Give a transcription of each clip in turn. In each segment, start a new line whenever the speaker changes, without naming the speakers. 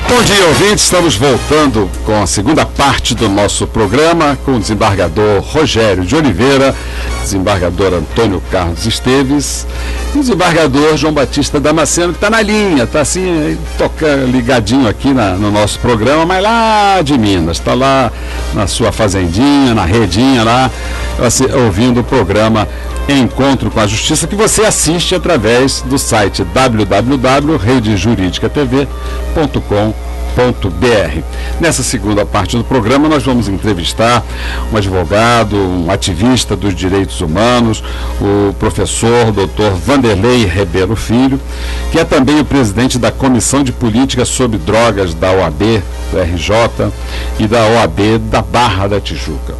Bom dia, ouvintes. Estamos voltando com a segunda parte do nosso programa com o desembargador Rogério de Oliveira, desembargador Antônio Carlos Esteves e o desembargador João Batista Damasceno, que está na linha, está assim, ligadinho aqui no nosso programa, mas lá de Minas, está lá na sua fazendinha, na redinha lá, ouvindo o programa Encontro com a Justiça, que você assiste através do site www.redejuridicatv.com.br. Nessa segunda parte do programa, nós vamos entrevistar um advogado, um ativista dos direitos humanos, o professor Dr. Vanderlei Ribeiro Filho, que é também o presidente da Comissão de Política sobre Drogas da OAB, do RJ e da OAB da Barra da Tijuca.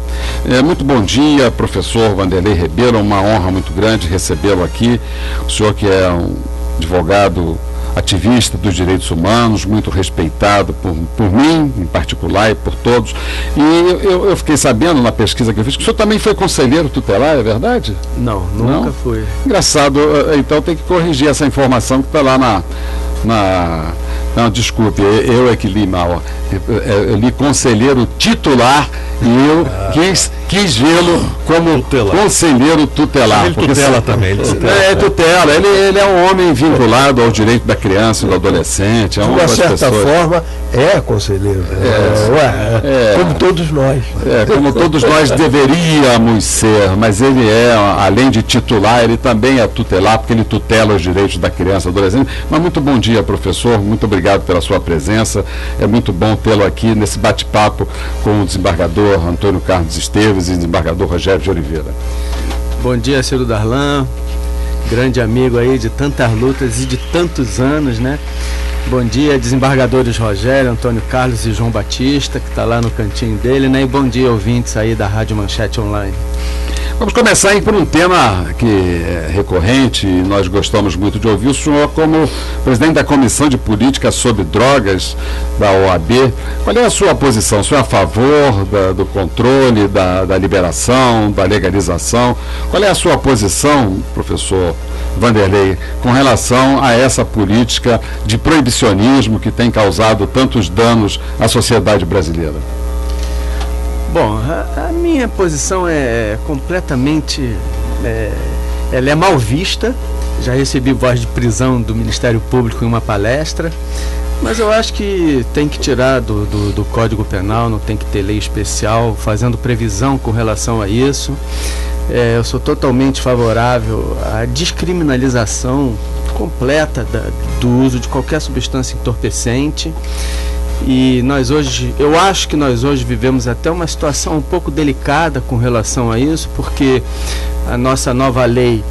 Muito bom dia, professor Vanderlei Ribeiro, uma honra muito grande recebê-lo aqui. O senhor que é um advogado ativista dos direitos humanos, muito respeitado por mim, em particular, e por todos. E eu fiquei sabendo, na pesquisa que eu fiz, que o senhor também foi conselheiro tutelar, é verdade?
Não, nunca fui.
Engraçado, então tem que corrigir essa informação que está lá Não, desculpe, eu é que li mal. Eu li conselheiro titular e eu quis vê-lo como conselheiro tutelar.
Ele tutela também.
Tutela. Ele é um homem vinculado ao direito da criança e do adolescente.
De uma certa forma, é conselheiro. Como todos nós.
Como todos nós deveríamos ser, mas ele além de titular, ele também é tutelar, porque ele tutela os direitos da criança e do adolescente. Mas muito bom dia, professor. Muito obrigado pela sua presença. É muito bom tê-lo aqui nesse bate-papo com o desembargador Antônio Carlos Esteves e o desembargador Rogério de Oliveira.
Bom dia, Ciro Darlan, grande amigo aí de tantas lutas e de tantos anos, né? Bom dia, desembargadores Rogério, Antônio Carlos e João Batista, que está lá no cantinho dele, né? E bom dia, ouvintes aí da Rádio Manchete Online.
Vamos começar aí por um tema que é recorrente e nós gostamos muito de ouvir o senhor como presidente da Comissão de Política sobre Drogas da OAB. Qual é a sua posição? O senhor é a favor do controle, da liberação, da legalização? Qual é a sua posição, professor Vanderlei, com relação a essa política de proibicionismo que tem causado tantos danos à sociedade brasileira?
Bom, a minha posição é completamente, ela é mal vista. Já recebi voz de prisão do Ministério Público em uma palestra, mas eu acho que tem que tirar do Código Penal, não tem que ter lei especial fazendo previsão com relação a isso. Eu sou totalmente favorável à descriminalização completa do uso de qualquer substância entorpecente. E eu acho que nós hoje vivemos até uma situação um pouco delicada com relação a isso, porque a nossa nova lei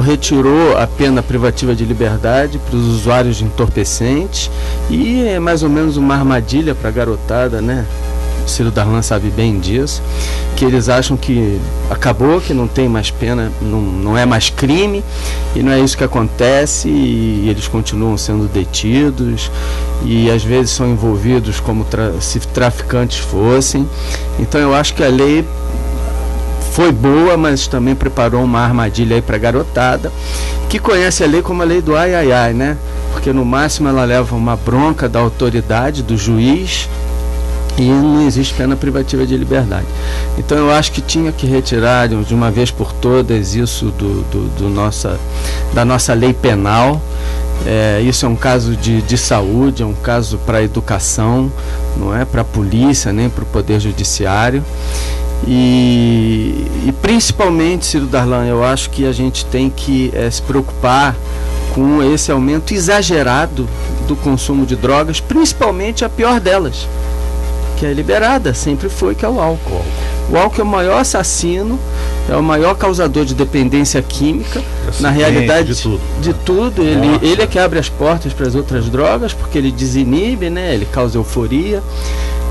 retirou a pena privativa de liberdade para os usuários de entorpecentes, e é mais ou menos uma armadilha para a garotada, né? O Ciro Darlan sabe bem disso, que eles acham que acabou, que não tem mais pena, não é mais crime, e não é isso que acontece, e eles continuam sendo detidos e às vezes são envolvidos como se traficantes fossem. Então eu acho que a lei foi boa, mas também preparou uma armadilha aí para a garotada, que conhece a lei como a lei do ai, ai, ai, né? Porque no máximo ela leva uma bronca da autoridade, do juiz, e não existe pena privativa de liberdade. Então eu acho que tinha que retirar de uma vez por todas isso da nossa lei penal. Isso é um caso de saúde, é um caso para a educação, não é para a polícia nem para o poder judiciário. E principalmente, Ciro Darlan, eu acho que a gente tem que se preocupar com esse aumento exagerado do consumo de drogas, principalmente a pior delas, que é liberada, sempre foi, que é o álcool. O álcool é o maior assassino, é o maior causador de dependência química, na realidade, de tudo. Ele é que abre as portas para as outras drogas, porque ele desinibe, né? Ele causa euforia.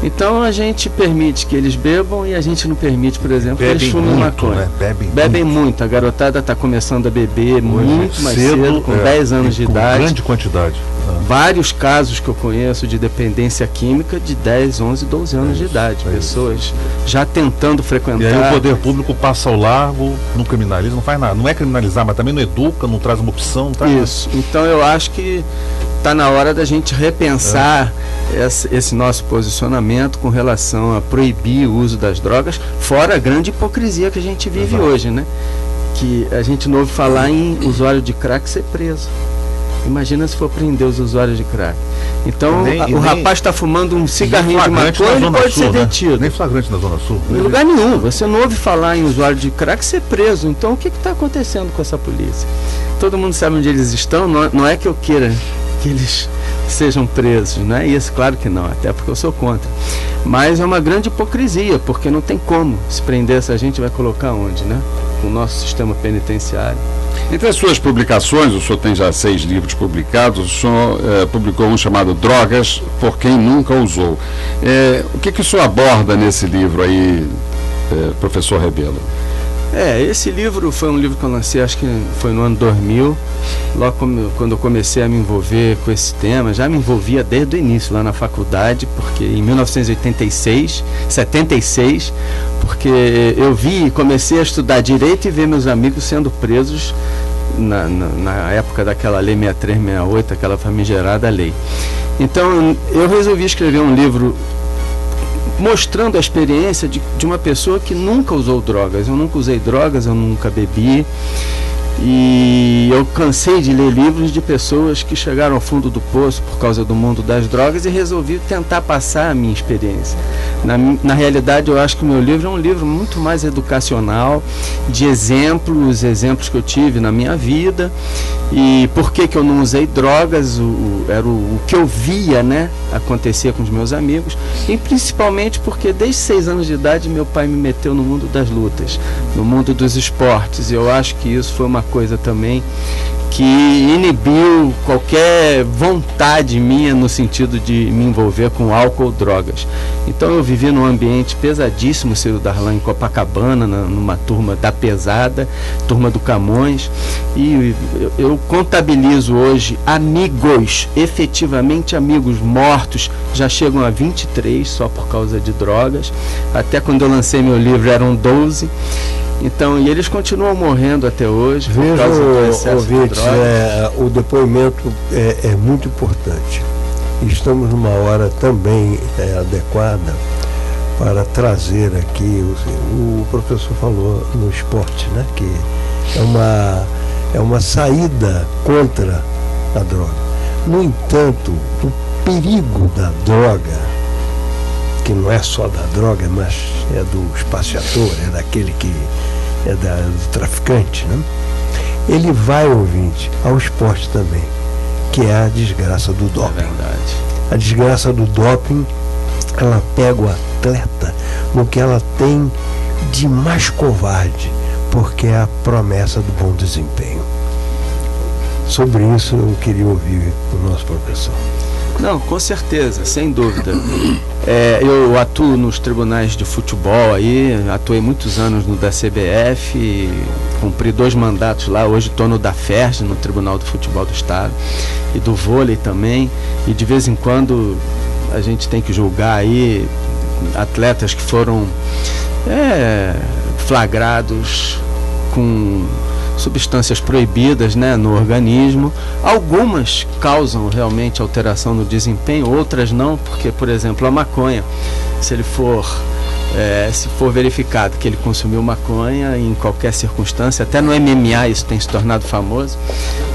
Então a gente permite que eles bebam e a gente não permite, por exemplo, que eles fumem maconha.
Né?
Bebem muito. A garotada está começando a beber muito mais cedo, com 10 anos de idade.
Grande quantidade.
Vários casos que eu conheço de dependência química de 10, 11, 12 anos de idade. Pessoas já tentando frequentar.
E aí o poder público passa ao largo, não criminaliza, não faz nada. Não é criminalizar, mas também não educa, não traz uma opção. Tá?
Isso. Então eu acho que está na hora da gente repensar esse nosso posicionamento com relação a proibir o uso das drogas, fora a grande hipocrisia que a gente vive hoje, né? Que a gente não ouve falar em usuário de crack ser preso. Imagina se for prender os usuários de crack. Então, o rapaz está fumando um cigarrinho de maconha, ele pode ser detido.
Nem flagrante na Zona Sul.
Em lugar nenhum. Você não ouve falar em usuário de crack ser preso. Então, o que está acontecendo com essa polícia? Todo mundo sabe onde eles estão. Não é que eu queira que eles sejam presos, não é isso? Claro que não, até porque eu sou contra. Mas é uma grande hipocrisia, porque não tem como se prender essa gente, vai colocar onde, né? O nosso sistema penitenciário.
Entre as suas publicações, o senhor tem já 6 livros publicados, o senhor publicou um chamado Drogas por Quem Nunca Usou. O que o senhor aborda nesse livro aí, professor Rebelo?
Esse livro foi um livro que eu lancei, acho que foi no ano 2000, logo quando eu comecei a me envolver com esse tema. Já me envolvia desde o início, lá na faculdade, porque em 1976, porque eu comecei a estudar Direito e ver meus amigos sendo presos na época daquela Lei 6368, aquela famigerada lei. Então, eu resolvi escrever um livro mostrando a experiência de uma pessoa que nunca usou drogas. Eu nunca usei drogas, eu nunca bebi. E eu cansei de ler livros de pessoas que chegaram ao fundo do poço por causa do mundo das drogas e resolvi tentar passar a minha experiência. Na realidade, eu acho que o meu livro é um livro muito mais educacional, de exemplos que eu tive na minha vida e por que eu não usei drogas, era o que eu via, né, acontecer com os meus amigos, e principalmente porque desde 6 anos de idade meu pai me meteu no mundo das lutas, no mundo dos esportes, e eu acho que isso foi uma coisa também que inibiu qualquer vontade minha no sentido de me envolver com álcool ou drogas. Então eu vivi num ambiente pesadíssimo, Ciro Darlan, em Copacabana, numa turma da pesada, turma do Camões, e eu contabilizo hoje amigos, efetivamente amigos mortos, já chegam a 23 só por causa de drogas. Até quando eu lancei meu livro eram 12. Então, e eles continuam morrendo até hoje por causa do excesso de drogas.
O depoimento é muito importante. Estamos numa hora também adequada para trazer aqui, o professor falou no esporte, né, que é uma saída contra a droga. No entanto, o perigo da droga, que não é só da droga, mas é do espaciador, é daquele que é do traficante, né? Ele vai, ouvinte, ao esporte também, que é a desgraça do doping.
É verdade.
A desgraça do doping, ela pega o atleta no que ela tem de mais covarde, porque é a promessa do bom desempenho. Sobre isso eu queria ouvir o nosso professor.
Não, com certeza, sem dúvida. Eu atuo nos tribunais de futebol aí, atuei muitos anos no da CBF, cumpri 2 mandatos lá, hoje estou no da FERJ, no Tribunal do Futebol do Estado, e do vôlei também, e de vez em quando a gente tem que julgar aí atletas que foram flagrados com substâncias proibidas, né, no organismo. Algumas causam realmente alteração no desempenho, outras não, porque, por exemplo, a maconha, se for verificado que ele consumiu maconha em qualquer circunstância, até no MMA isso tem se tornado famoso,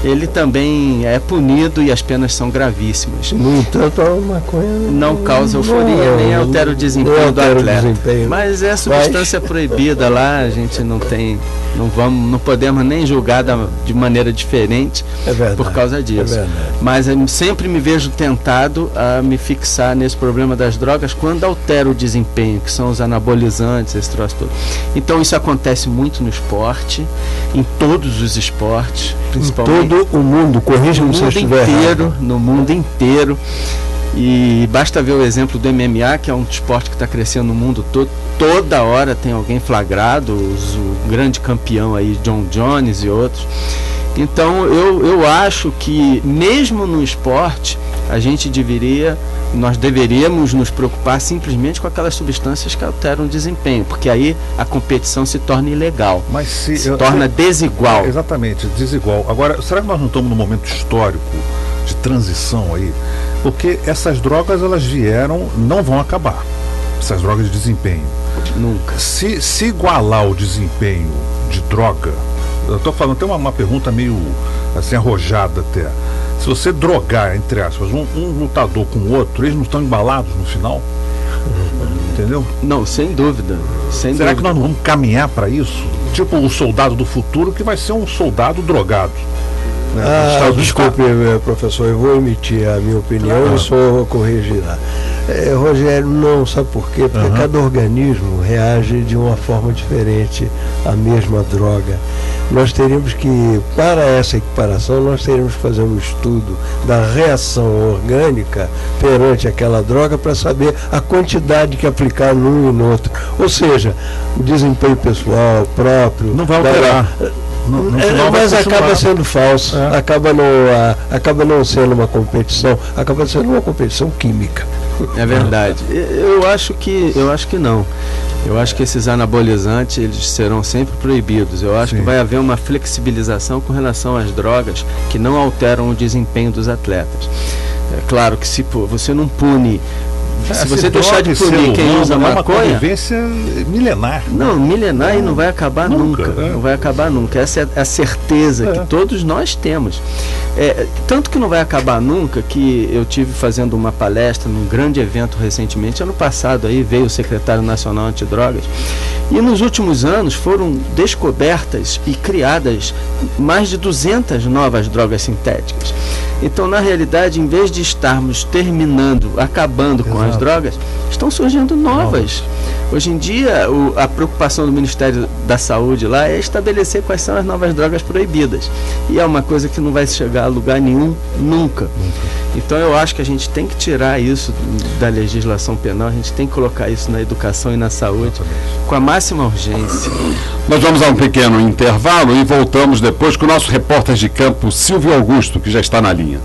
ele também é punido e as penas são gravíssimas.
No entanto, a maconha
não causa euforia, nem altera o desempenho do atleta. Mas é substância proibida lá, a gente não podemos nem julgar de maneira diferente por causa disso. Mas eu sempre me vejo tentado a me fixar nesse problema das drogas quando altera o desempenho, que são os anabolizantes, esse troço todo. Então isso acontece muito no esporte, em todos os esportes, principalmente.
Em todo o mundo, corrija-me se eu estiver errado.
No mundo inteiro. E basta ver o exemplo do MMA, que é um esporte que está crescendo no mundo todo. Toda hora tem alguém flagrado, o grande campeão aí, John Jones e outros. Então eu acho que mesmo no esporte nós deveríamos nos preocupar simplesmente com aquelas substâncias que alteram o desempenho, porque aí a competição se torna ilegal, torna desigual.
Exatamente, desigual. Agora, será que nós não estamos num momento histórico de transição aí, porque essas drogas elas vieram, não vão acabar, essas drogas de desempenho.
Nunca.
Se igualar o desempenho de droga, eu estou falando, tem uma pergunta meio assim arrojada até. Se você drogar, entre aspas, um lutador com o outro, eles não estão embalados no final? Entendeu?
Não, sem dúvida.
Será que nós não vamos caminhar para isso? Tipo o soldado do futuro, que vai ser um soldado drogado. Né?
Desculpe, professor, eu vou emitir a minha opinião e só corrigirá. Rogério, não, sabe por quê? Porque cada organismo reage de uma forma diferente à mesma droga. Nós teríamos que, para essa equiparação, nós teríamos que fazer um estudo da reação orgânica perante aquela droga para saber a quantidade que aplicar num e no outro. Ou seja, o desempenho pessoal próprio...
Não vai alterar.
Mas acaba sendo falso, acaba não sendo uma competição, acaba sendo uma competição química.
É verdade. Eu acho que não. Eu acho que esses anabolizantes eles serão sempre proibidos. Eu acho que vai haver uma flexibilização com relação às drogas que não alteram o desempenho dos atletas. É claro que se você não pune. Se você deixar de punir quem usa maconha... É uma convivência
milenar.
Não, milenar e não vai acabar nunca. Não vai acabar nunca. Essa é a certeza que todos nós temos. Tanto que não vai acabar nunca, que eu tive fazendo uma palestra num grande evento recentemente, ano passado, aí veio o secretário nacional antidrogas, e nos últimos anos foram descobertas e criadas mais de 200 novas drogas sintéticas. Então, na realidade, em vez de estarmos acabando com as drogas, estão surgindo novas. Hoje em dia, a preocupação do Ministério da Saúde lá é estabelecer quais são as novas drogas proibidas. E é uma coisa que não vai chegar a lugar nenhum, nunca. Então, eu acho que a gente tem que tirar isso da legislação penal, a gente tem que colocar isso na educação e na saúde com a máxima urgência.
Nós vamos a um pequeno intervalo e voltamos depois com o nosso repórter de campo, Silvio Augusto, que já está na linha.